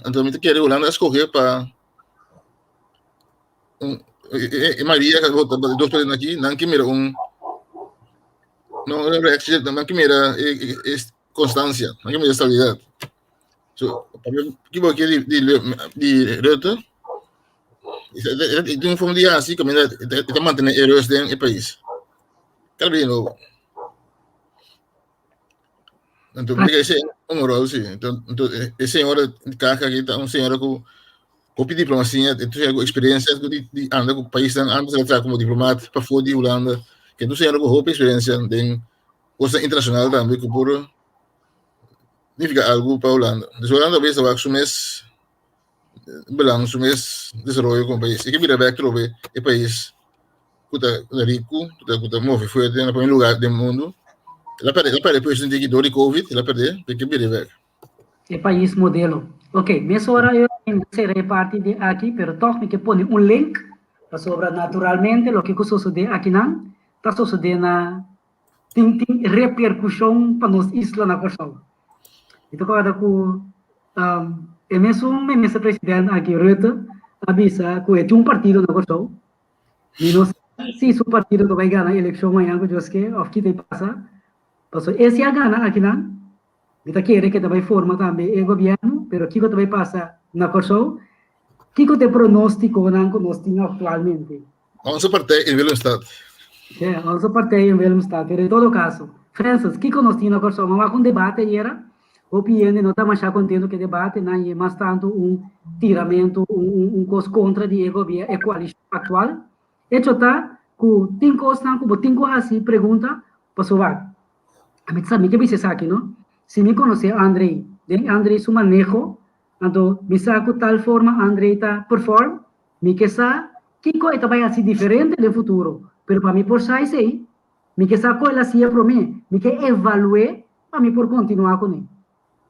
Então, me querer Holanda escolher para Maria, que vota dois países aqui, não que mira não é rex, não que mira constância, não que mira estabilidade. So, para mim, que vou querer de Rutte, de uma forma de assim, como ele mantém heróis dentro do país. Quero ver, não. Então, esse é um rol, sim. Então, esse senhor de carga aqui, tá um senhor com diplomacia, com experiência de andar com o país, antes de entrar como diplomata para fora de Holanda, que não senhor com experiência em coisa internacional também, que por significa algo para Holanda. Então, Holanda vai ser o mês balanço, o mês desenvolvimento com o país. E que vira back trouxe o país que está rico, que está move forte no primeiro lugar do mundo. Ela perde por isso de Covid, ela perde, porque vira back. É país modelo. Ok, nessa hora eu serei parte de aqui, pero toque que põe um link para sobre naturalmente o que sucede aqui não, está sucedendo na tem repercussão para nós isla na questão. Então cada com é mesmo presidente aqui Rutte avisa que é um partido na questão. E não sei se o partido não vai ganhar a eleição amanhã que eu sei que tem passa. Passou esse a ganhar aqui não. Kita quer que também forma também o governo, pero aqui que também passa na corção, que te pronostico não que nós temos atualmente. Onze partij in Willemstad. É, onze partij em Willemstad, pero em todo caso, Francis, que nós temos na corção, mas com debate era, opinião não está mais contento que debate, não é mais tanto tiramento, coisa contra o governo, a coalição atual. Isso está, que tem coisas que tem assim pergunta, passou vai. A mim sabe que você aqui, não? Se me conhece Andrei, su manejo, então me saco tal forma Andrei está perform, me que sa que coisa vai assim diferente no futuro, pero para mim por sai sei, me que sa coisa assim para mim, me que evaluar para mim por continuar com ele.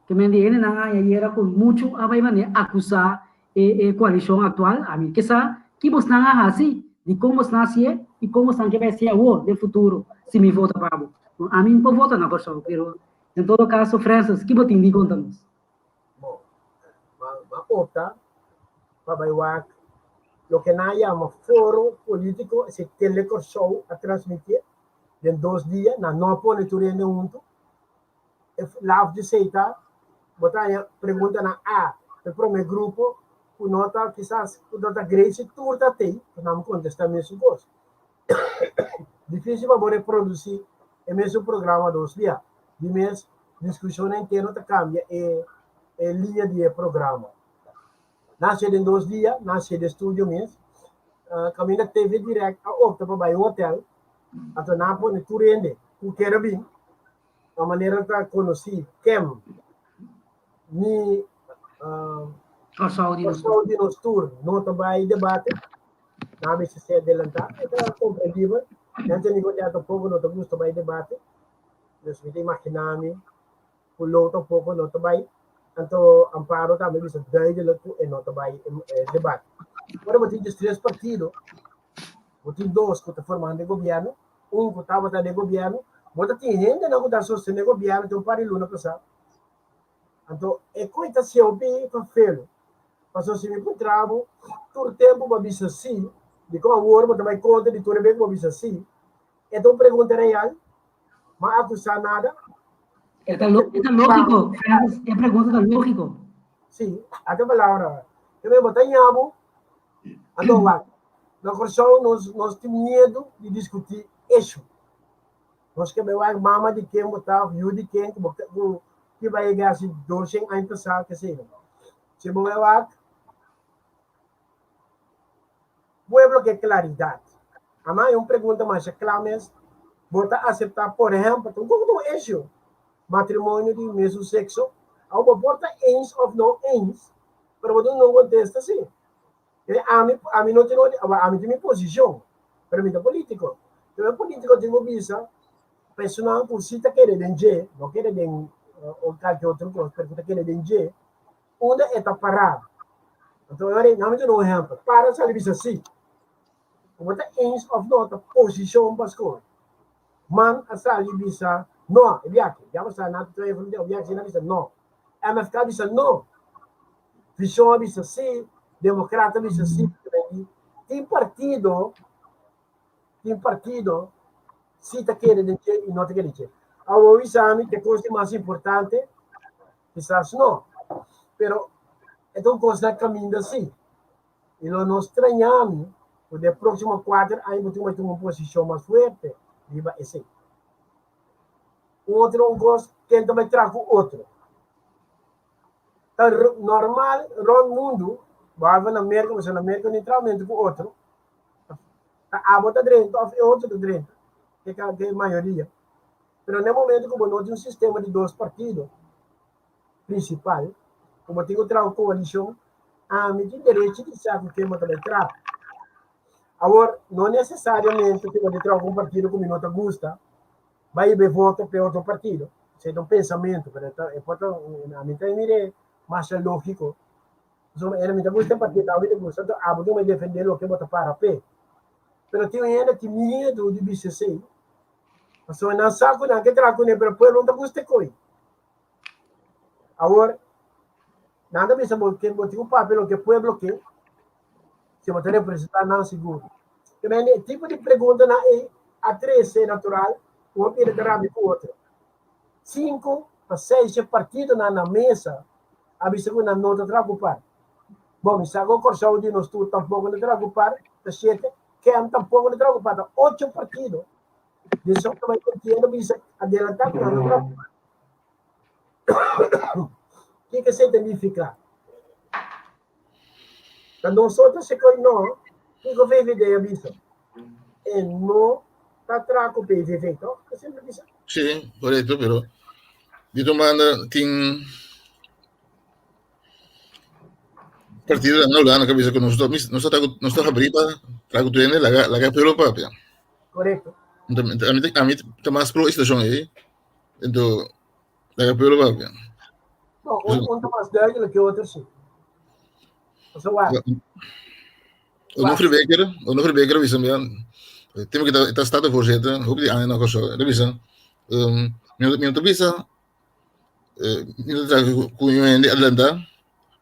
Que me entiende na aí era com muito a vai maneira acusar a coalição atual, a mim que sa que você não assim, de como está assim e como está que vai ser o no futuro, se me vota para a mim por votar na pessoa, pero em todo caso, Francis, que você indica conta-nos? Bom, mas opta para bailar o que nós chamamos foro político, esse telecorshow a transmitir em 2 dias, na não pone tudo em junto, lá de seita, botar pergunta na o primeiro grupo, o nota quizás o nota Grace turta tem, não contesta mesmo coisa. Difícil para poder produzir o mesmo programa 2 dias. De mês, discussão inteira cambia a linha de programa. Nasce em 2 dias, nasce de estúdio mês, caminha TV direto, opta para o hotel, até não pode tudo render, o que era bem, a maneira que conheci, quem, ni, de nos tour, não também debate, não me se adelantar, é compreendível, não tem negociado um pouco, não tem gosto de debate, nós me imaginamos, o outro pouco não também, então amparo também bisa duidelijk e não também debate. Agora você tem 3 partidos, você tem 2 que estão formando o governo, que estava no governo, bota tem gente não que está sustentando o governo, então para ele não passar. Então, é coisa se eu bem para feio. Passou se me encontrava, todo tempo para vir assim, de como agora, mas também conta de tudo bem para vir assim. Então, pergunta real, mas acusar nada. Está lógico, é pergunta está lógico. Sim, até a palavra. Eu me botei em abo, então, lá. Na corção, nós temos medo de discutir isso. Nós queremos a mama de quem botar, viu de quem, que vai ganhar assim, 200 anos passado, que seja. Se você vai pueblo que claridade. A mãe uma pergunta mais clara, mas bota aceitar, por exemplo, um eixo, matrimônio de mesmo sexo, ou bota ens ou não ens, para você não contesta assim. A mim não tem a mim tem minha posição, para mim é político. Então, político tem uma visa, pessoal por si está querendo dizer, não querendo ou qualquer outra coisa, porque está querendo dizer, onde está parado. Então, eu não me dou um exemplo. Para essa visa assim. Bota ens of not posição para escolher. Man asa bisa no, biaki. Já você não tem from there, biaki na bisa no. MFK bisa no. Visão bisa sim, democrata bisa sim. Tem partido se está querendo dizer e não está querendo dizer. A exame que coisa mais importante, quizás não. Pero é uma coisa caminho assim. E nós estranhamos. De próximo 4 anos, vamos ter uma posição mais forte. Viva esse. Outro gosto, quem também traz o outro. Então, normal, no mundo, vai na América, mas na América, neutralmente com o outro. A bota dentro, é outro dentro, que é a maioria. Mas no momento, como nós temos um sistema de 2 partidos principais, como tem outra coalição, a mim tem direito de saber quem também traz. Agora, não necessariamente que você tem algum partido que não te gusta, vai ver voto para outro partido. Isso é um pensamento, a mim também é mais lógico. A mim gusta o partido, a mim gusta, então, a mim vai defender o que vota para P. Mas tem ainda que medo de BCC. Mas não sabe não que trago nem para o povo, não gusta coi. Agora, nada mais que tem um papel que o povo bloqueia. Se você representar, não seguro. Também, tipo de pergunta é a 3 é natural, o outro é com o outro. 5 a 6 partidos na mesa, a segunda não te preocupar. Bom, se agora corção de nós tu tampouco te preocupar, 7, que tampouco te preocupar, 8 partidos. Isso também contiene, bisa adelantar, não te preocupar. O que significa? Quando nosotros se coi no, que o VVD avisa. E não está traco PVV, então, que sempre diz. Sim, correto, pero dito mana ting partido na wala na kabisa ko nusto habri pa trago tuene laga pero pa pia. Correto. A mí tamas pro estação aí. Então laga pero pa pia. Bom, um mais duidelijk que o outro sim. Zo waar. O Nofri Beker bisa yan. Temo que está estado voorzitter, hoop die aan nog zo. Dat bisa. Minto bisa com o de Atlanta,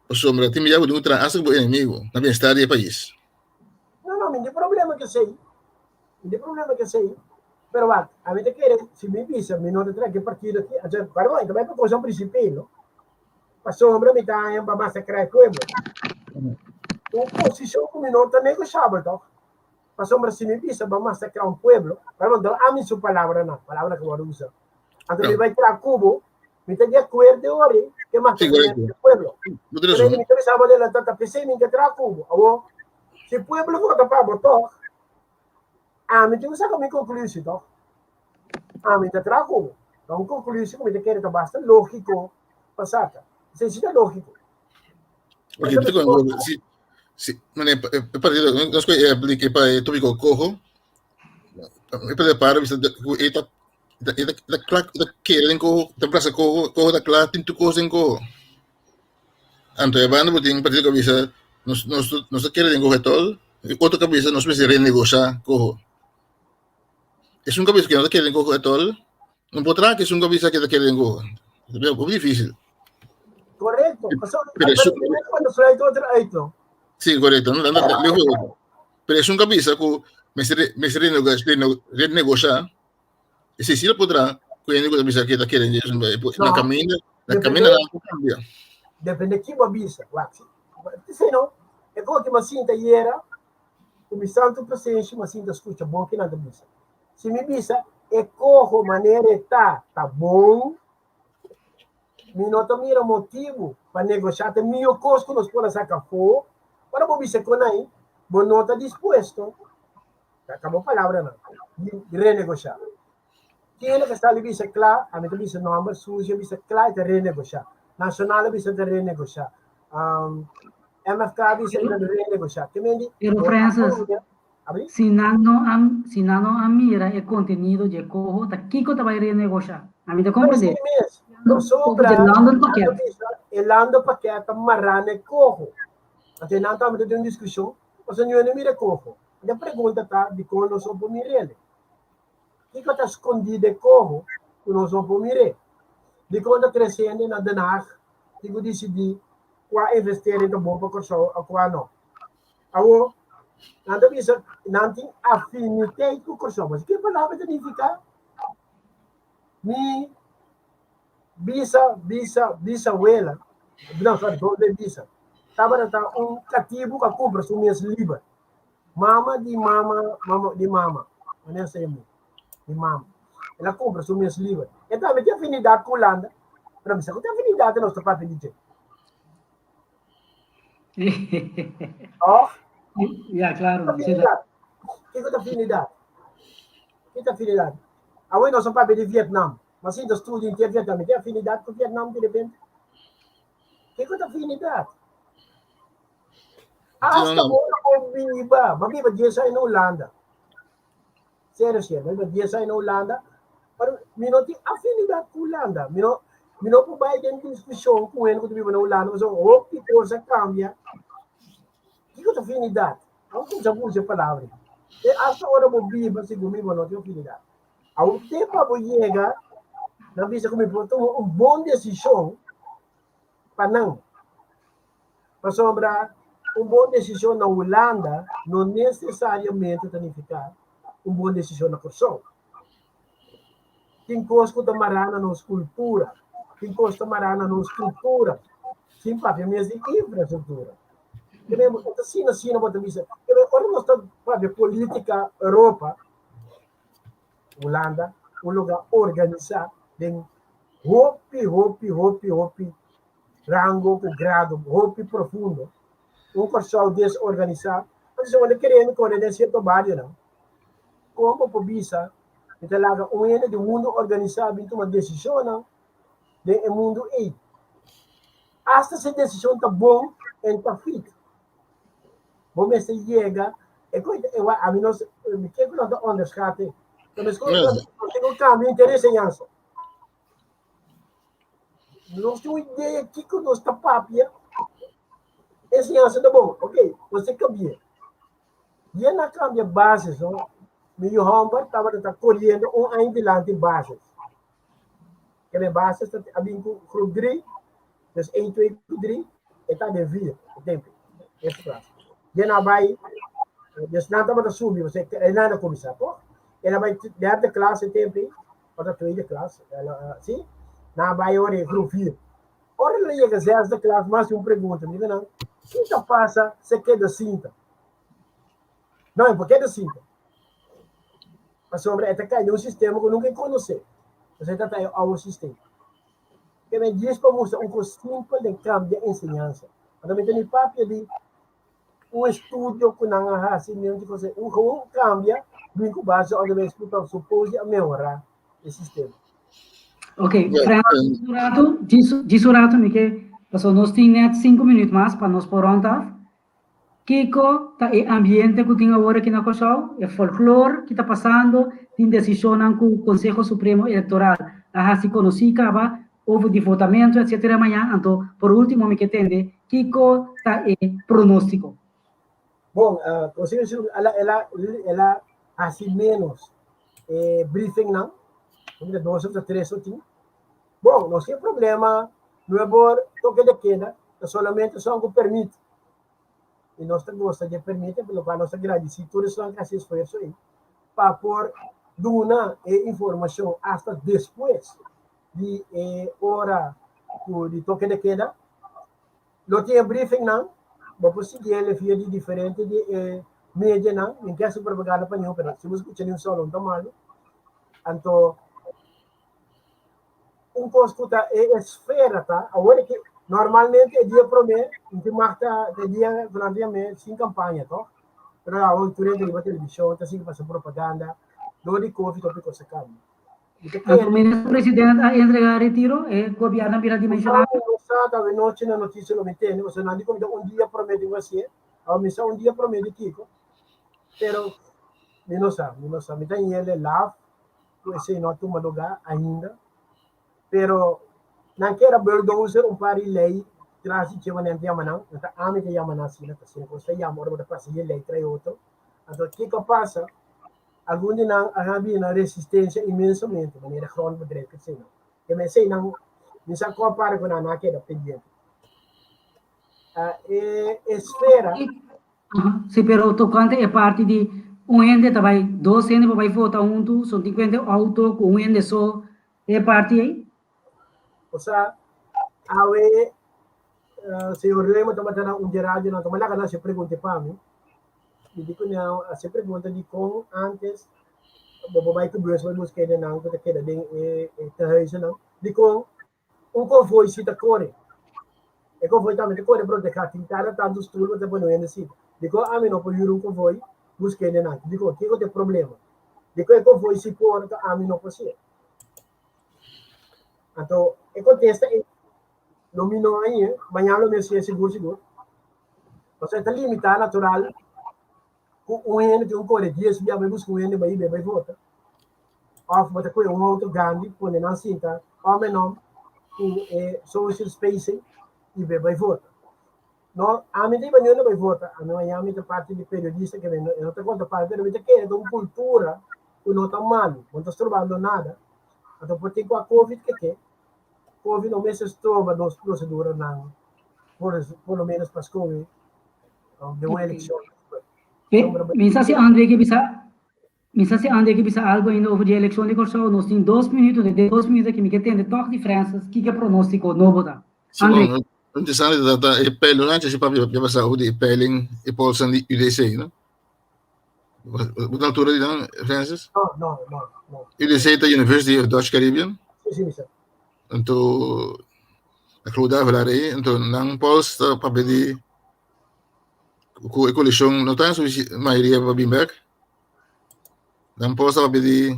o sombra time já do tra asa bo inimigo, na bem-estar do país. Não, não tem problema que sei. Não tem problema que sei. Pero va, a mí te quiere, si me visa, me no te trae que partido aquí, o sea, para mí, también por cosa principal, ¿no? Para sombra, me está en para masacrar el pueblo. Posição como não está negociável, então. Para sombra, se me visa, para massacrar um pueblo, para não dar a minha palavra, não, palavra que eu vou usar. Então, ele vai tirar Cuba, me tem de acordo de hora, que massacrar o pueblo. Mas ele me pensava dela, tanta pessoa, me tem tirar Cuba. Agora, se o pueblo vota para botar, me tem que saber como concluir isso, então. Me tem tirar Cuba. Então, concluir isso, me tem que ter bastante lógico, passar. Isso é lógico. Porque si mane partido nós que aplique para tópico cojo para para bisa da claque da querem cojo da praça cojo da claque tinto cojo em cojo anto é bando botin partido que bisa nós querem cojo todo outro que bisa nós precisa renegociar cojo es un cabeza que no te quieren coger todo. No podrá que es un cabeza que te quieren coger. Es muy difícil. Correcto. Pero es Cuando soy otro, esto. sí, correcto. Pero es un cabeza que me se renegociar. Y si lo podrá, quindi cosa bisa kita quieren la camina cambia. Depende de que babisa, waxi. Se não, é como que uma cinta era, o me santo presente, uma cinta escuta bom que nada bisa. Se me bisa, é corro maneira tá bom. Me não mira motivo para negociar, tem meu custo nos por sacar fora, para o bisa com aí, bom não está disposto. Acabou a palavra não. De renegociar. Quem é que está ali bisa claro, a mim bisa nome sujo, bisa claro de renegociar. Nacional bisa de renegociar. MFK bisa de renegociar. Pero Francis, si nano a mira el contenido de cojo, ta kiko ta vai renegociar. A mim te compreende? Elando paquete marrane cojo. Até não estamos tendo uma discussão, você não mira cojo. A pergunta tá de como nós somos mirele. Que está escondido de corro, que nós vamos mirar. De quando está crescendo na Den Haag, que eu decidi qual investir em bom para correr a qual não. Agora, não tem afinidade com o correr. Mas que palavra significa? Mi bisabuela, não, sorry, doble bisa. Estava cativo que compra as minhas livros. Mama de mama. Não sei muito. Imam. Ela compra os meus livros. Então, eu tenho afinidade com a Holanda. Para mim, eu tenho afinidade com o nosso papo de Ya, claro. O que é afinidade? O que é afinidade? Agora, nós somos papo de Vietnã. Mas se nós estudamos em Vietnã, tem afinidade com o Vietnã, de repente? O que é afinidade? Hasta agora, Mabiba diz aí na Holanda. Sério, mas dia sai na Holanda, para mim não tem afinidade com a Holanda. Mim não pode ter discussão com ele que vive na Holanda, mas o que coisa cambia. Que é afinidade? Não tem já usa a palavra. E hasta agora eu vivo, se comigo não tem afinidade. Ao tempo eu chega, na vista comigo, tomar uma boa decisão para não. Para sobrar, uma boa decisão na Holanda não necessariamente significa uma boa decisão na corção. Quem gosta de marana na escultura, quem gosta de marana na estrutura, quem paga mesmo de infraestrutura. Assim, não pode dizer. Quando nós estamos para política Europa, Holanda, um lugar organizado, tem roupa, rango, grado, roupa profundo, corção desorganizado. Mas se você quer correr certo barrio, não. Como por bisa, então lá de mundo organizado uma decisão não, de mundo aí. Hasta essa decisão está bom e está feita. Bom, mas chega, a mim nós que não dá onde escate, mas quando nós temos caminho interesse em isso. Nós temos ideia que nós está papia, esse é tá bom, ok? Você cambia. E na cambia bases, não? Meu Humber estava colhendo ano de lá de bases. Que bases, a mim com grupo 3, dus 1, 2, 3, e está de 4, o tempo. Essa classe. E na vai, dus não estava subir, você não é começar, pô? Ela vai dentro classe o tempo, outra tweede classe, sim? Na vai ora grupo 4. Ora ele chega zero classe, mas uma pergunta, me não. Cinta passa, você quer da cinta? Não, é porque da cinta. Mas sobre esta cai um sistema que eu nunca conheci. Você está aí ao sistema. Que me diz para mostrar coisa simples de cambio de ensinança. Mas também tem papel de estúdio que não há assim mesmo de você cambia bem com base onde vai explicar supose a melhorar o sistema. Ok, Disurato, Mike, nós temos 5 minutos mais para nos prontar. Kiko, o ambiente que tem agora aqui na Corsal, o folclore que está passando, tem decisão com o Conselho Supremo Eleitoral. A se conhecida, houve de votamento, etc. amanhã. Então, por último, me entende, Kiko está pronóstico. Bom, Conselho ela assim menos briefing não, de 12 a 3 ou 5. Bom, não tem problema, não é bom toque de queda, solamente só algo permite. E nós gostamos de permitir, pelo qual nós agradecemos todos os que esforço aí, para pôr duna informação até depois de hora de toque de queda. Não tem briefing não, vamos seguir ele via de diferente de mídia não, nem quer se propaganda para nenhum, mas se você escuta um solo, não mal. Então, escuta esfera, tá? Agora que normalmente é dia para mim, não marca de dia durante a mês sem campanha, tá? Pero agora durante a televisão, tá assim que passa propaganda, do de Covid ou coisa calma. O ministro presidente a entregar retiro, o governo vira dimensional. Não noite na notícia não me entende, você não diz dia promete você, a missão dia promete Kiko, pero não sabe, me tem ele lá, esse não toma lugar ainda, pero não quero ver dozer par de lei traz que vai nem não, tá a mim que chama assim, tá assim, você chama hora para passar lei trai outro, então o que passa? Algum dia não havia na resistência imensamente, maneira crônica de direito que sei não, que me sei não, me sabe qual para com a naquela pendiente. Esfera. Sim, pero tocante é parte de ende também, 2 ende vai votar tu, são 50 auto com ende só, é parte aí? O sea, awe senhor Lema também está na rádio, não também lá que se pergunta para mim, e digo não, se pergunta de como antes, o vai que vai buscar de não, que queda de terra não, de como convoio se tá corre. E convoio também de corre para decar tintar tanto estudo para não ainda se. Digo a mim não pode ir convoio buscar de não. Digo que tem problema. Digo convoio se por a mim não pode. Então, contesta no mino aí, banhar o meu seguro. Você está limitado natural. O ene tem corre dias via vai buscar o ene vai votar. Of bota com outro Gandhi, põe na cinta, homem não, social spacing e vai votar. Não, a mim tem banhando vai votar. A minha amiga parte de periodista que não tem conta parte, mas que é uma cultura que não está mal, não está trabalhando nada. Então, por ter com a Covid que é Covid não se trova nas proceduras não, por lo menos para as Covid, de uma eleição. Mensagem André que bisa algo ainda over de eleição de Corsão, nós temos 2 minutos, de 2 minutos que me quer ter toque diferenças, que é pronóstico novo da. André. Interessante dat e peiling não tinha para já passar o de peiling e polsan de UDC, não? Wat altura die dan, Francis? No. UDC is the University of Dutch Caribbean. Sí, sir. En toen, ik geloof daar wel aí, en toen nang Pols para pedir a coalição não tem a maioria para vir back. Nang Pols para pedir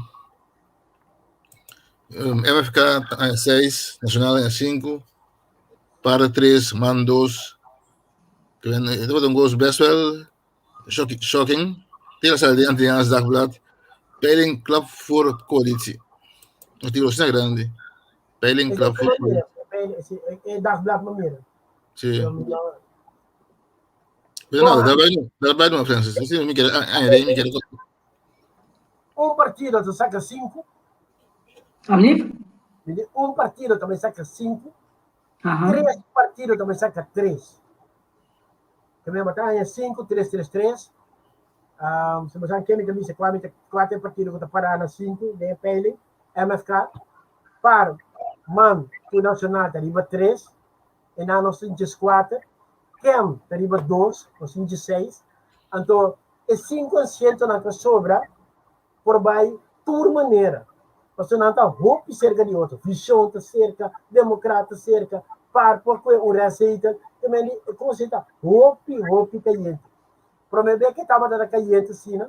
MFK em 6, Nacional em 5, para 3, man 2. Dat wordt een goals best wel shocking. Tegen de Antilliaans Dagblad. Peiling klap voor coalitie. Dat is heel grande. Peiling klap voor coalitie. É Dagblad não mira. Sim. Daarbij doen, Francis. Dat is niet meer. Partido tu saca 5. Alif? Partido também saca 5. 3 partidos também saca 3. Também batalha 5, 3, 3, 3. Se você quer me dizer 4 partidos que estão parando 5, de peiling, MFK, para MAN, o Nacional, arriba 3, e na nós temos 4, QUEM, arriba 2, nós temos 6. Então, é 5% na que sobra, por vai, por maneira. Você não está roupa cerca de outro, visão cerca, democrata cerca, par, porque o receita, também, como você está, roupa caliente. Prometer que estava dando caliente assim, né?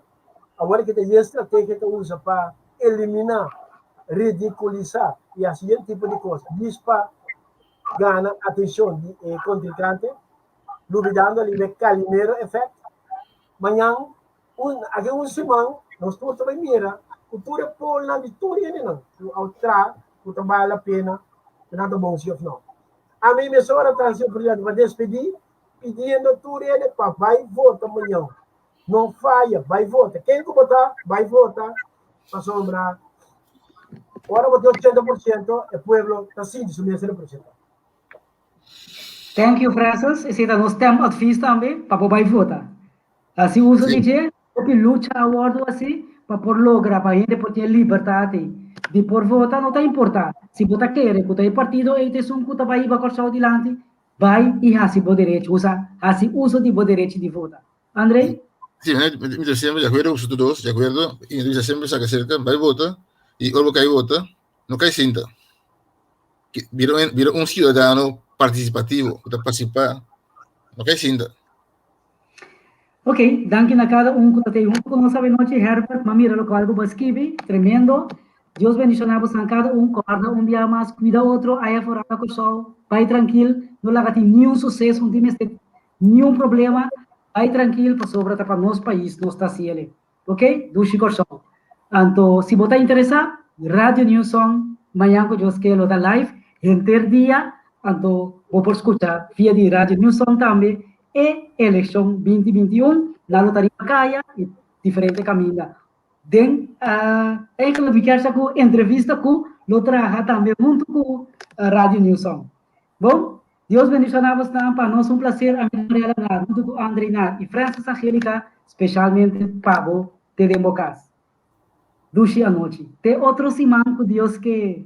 Agora que tem estratégia que usa para eliminar, ridiculizar e assim tipo de coisa. Diz para ganhar atenção de contrincante, duvidando ali de calimeiro efeito. Amanhã, aqui semana, nós todos também mira, o tudo é por na vitória, não. Ao tra, o trabalho a pena, nada bom se não. A mim, me sobra transição para despedir, pedindo tudo ele para vai votar amanhã. Não falha, vai votar. Quem que votar, vai votar. para sombra. Ahora voté 80%, el pueblo está sin subir 0%. Thank you, Francis. Esse é o nosso tempo advies também para poder votar. Assim, uso Sim. de que luta acordo assim para por lograr para gente por ter liberdade de por votar não está importante. Se votar quer, que o partido e tem um que vai correr adiante, vai e assim o direito usa, assim uso de o direito de votar. Andrei? Sí, mientras siempre de acuerdo, vosotros dos, de acuerdo, y entonces siempre saca cerca, va y vota, y luego que hay vota, no cae cinta. Vieron un ciudadano participativo, que participa, no cae cinta. Ok, danke na cada que tem com nossa noite, Herbert, mamira lo algo basquibi, tremendo. Deus bendicionamos a cada guarda dia mais, cuida outro, aí fora com o sol, vai tranquilo, não laga tem nenhum sucesso, não tem nenhum problema, vai tranquilo, para sobra para nosso país, nosso taciele. Ok? Do chico sol. Então, se você interessado, Radio New Song, amanhã que eu quero da live, enter dia, então, vou por escutar via de Radio New Song também, e eleição 2021, na lotaria caia e diferente caminho. Den, é que eu vi que entrevista com lo trabalha também junto com a Rádio New Song. Bom, Deus bendicionamos para nós, um prazer a Maria junto com André e Francis Angélica, especialmente Pablo de Democas. Dushi a noite. Tem outro simão que Deus que